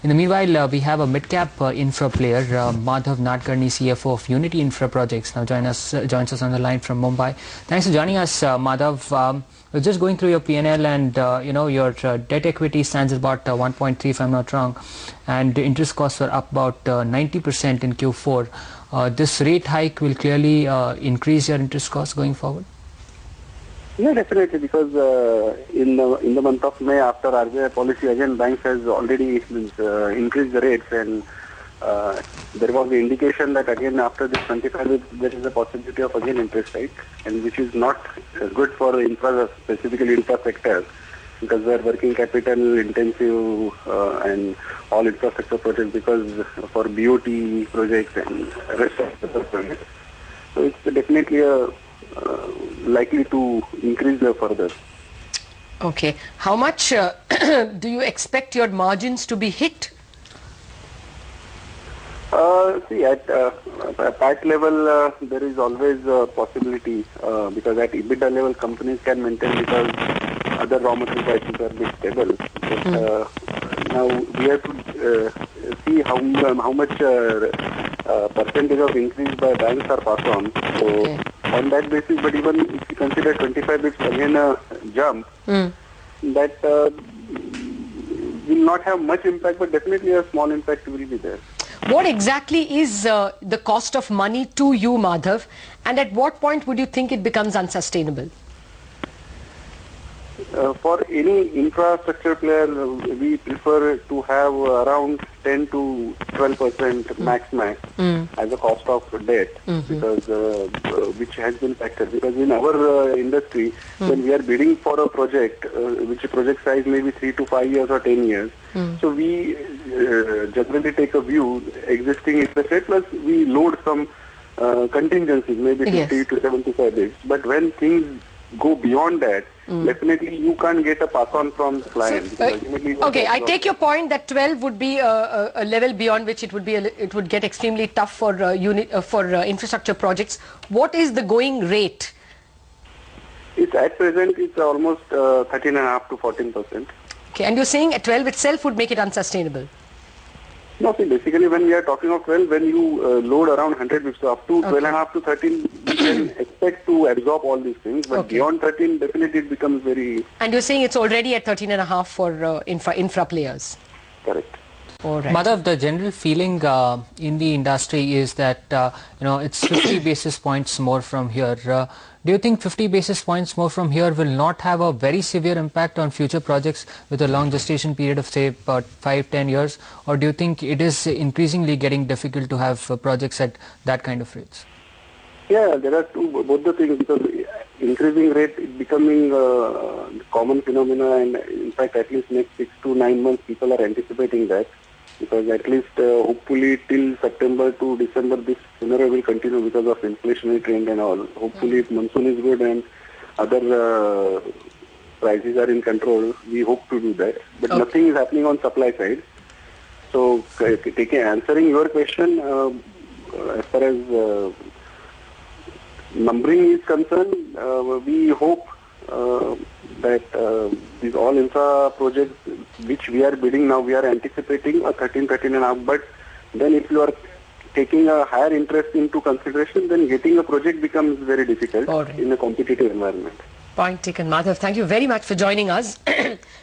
In the meanwhile, we have a mid-cap infra player, Madhav Nadkarni, CFO of Unity Infraprojects, now joins us on the line from Mumbai. Thanks for joining us, Madhav. We're just going through your P&L, and your debt equity stands at about 1.3, if I'm not wrong, and interest costs are up about 90% in Q4. This rate hike will clearly increase your interest costs going forward. Yeah, definitely, because in the month of May, after RBI policy, again, banks has already increased the rates, and there was the indication that again after this 25 there is a possibility of again interest hike, and which is not good for infra, specifically infra sector, because they are working capital intensive and all infrastructure projects, because for BOT projects and rest of the projects. So it's definitely likely to increase further. Okay. How much do you expect your margins to be hit? See, at PAT level, there is always a possibility, because at EBITDA level, companies can maintain because other raw material prices are a bit stable. But now we have to see how much percentage of increase by banks are passed on. So on that basis, but even if you consider 25 bits again a jump, that will not have much impact, but definitely a small impact will be there. What exactly is the cost of money to you, Madhav, and at what point would you think it becomes unsustainable? For any infrastructure player, we prefer to have around 10 to 12% max as a cost of debt, because which has been factored. Because in our industry, when we are bidding for a project, which project size may be 3 to 5 years or 10 years, so we generally take a view existing interest rate plus we load some contingencies, maybe 50 to 75 days. But when things go beyond that, definitely you can't get a pass on from the client. So, okay, I take your point that 12 would be a level beyond which it would get extremely tough for infrastructure projects. What is the going rate? It's at present it's almost 13.5 to 14%. Okay, and you're saying at 12 itself would make it unsustainable? No, see, basically when we are talking of 12, when you load around 100 bits, so up to 12.5 to 13, you can expect to absorb all these things, but beyond 13, definitely it becomes very... And you're saying it's already at 13.5 for infra players? Correct. All right. Madhav, the general feeling in the industry is that it's 50 basis points more from here. Do you think 50 basis points more from here will not have a very severe impact on future projects with a long gestation period of, say, about 5-10 years? Or do you think it is increasingly getting difficult to have projects at that kind of rates? Yeah, there are both the things, because increasing rate is becoming a common phenomena, and in fact at least next 6 to 9 months people are anticipating that, because at least hopefully till September to December this scenario will continue because of inflationary trend and all. Hopefully if monsoon is good and other prices are in control, we hope to do that. But nothing is happening on supply side. So answering your question, as far as numbering is concerned, we hope that these all infra projects which we are bidding now, we are anticipating a 13.5, but then if you are taking a higher interest into consideration, then getting a project becomes very difficult in a competitive environment. Point taken, Madhav. Thank you very much for joining us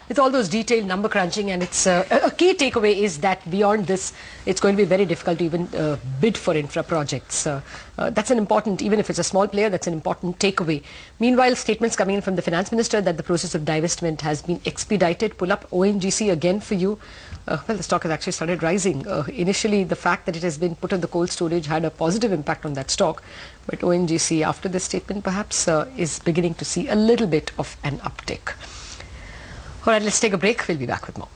with all those detailed number crunching, and it's a key takeaway is that beyond this, it's going to be very difficult to even bid for infra projects. That's an important, even if it's a small player, that's an important takeaway. Meanwhile, statements coming in from the Finance Minister that the process of divestment has been expedited. Pull up ONGC again for you. Well, the stock has actually started rising. Initially, the fact that it has been put on the cold storage had a positive impact on that stock. But ONGC, after this statement, perhaps is beginning to see a little bit of an uptick. All right, let's take a break. We'll be back with more.